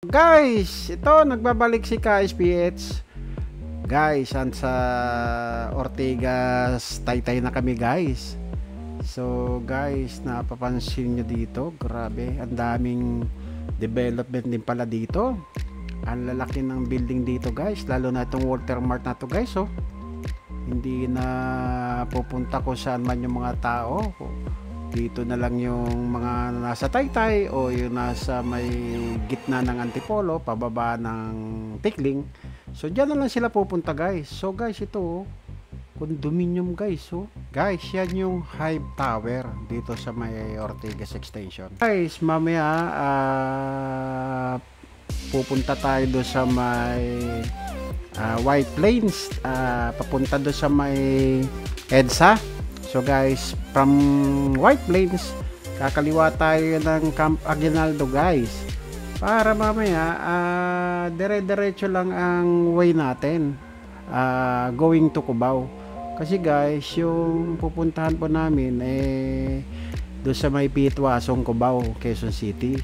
Guys, ito nagbabalik si KSPH. Guys, sa Ortigas Taytay na kami, guys. So, guys, napapansin nyo dito, grabe, ang daming development din pala dito. Ang lalaki ng building dito, guys, lalo na itong Walter Mart na to, guys, oh. Hindi na pupunta ko saan man yung mga tao. Dito na lang yung mga nasa Taytay o yung nasa may gitna ng Antipolo, pababa ng Tikling. So diyan na lang sila pupunta, guys. So guys, ito condominium, guys. So guys, yan yung Hive Tower dito sa may Ortigas Extension. Guys, mamaya pupunta tayo do sa may White Plains, papunta do sa may EDSA. So guys, from White Plains, kakaliwa tayo ng Camp Aguinaldo, guys. Para mamaya, dire-diretso lang ang way natin, going to Cubao. Kasi guys, yung pupuntahan po namin, doon sa may Pitwasong, Cubao, Quezon City.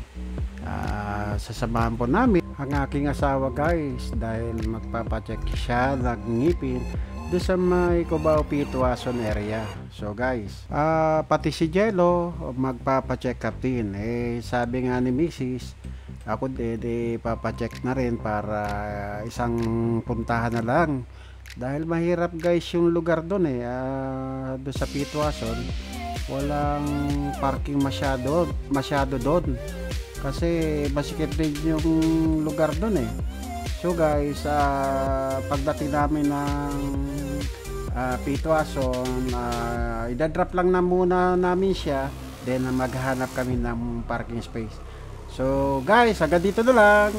Sasamahan po namin ang aking asawa, guys, dahil magpapacheck siya ng ngipin doon sa may Cubao Pitwason area. So guys, pati si Jello magpapacheck up din. Sabi nga ni Mrs., ako din papacheck na rin para isang puntahan na lang. Dahil mahirap, guys, yung lugar doon doon sa Pitwason. Walang parking masyado doon. Kasi masikip din yung lugar doon So guys, pagdating namin ng Pitwason, idadrop lang na muna namin siya, then maghahanap kami ng parking space. So guys, hanggang dito na lang.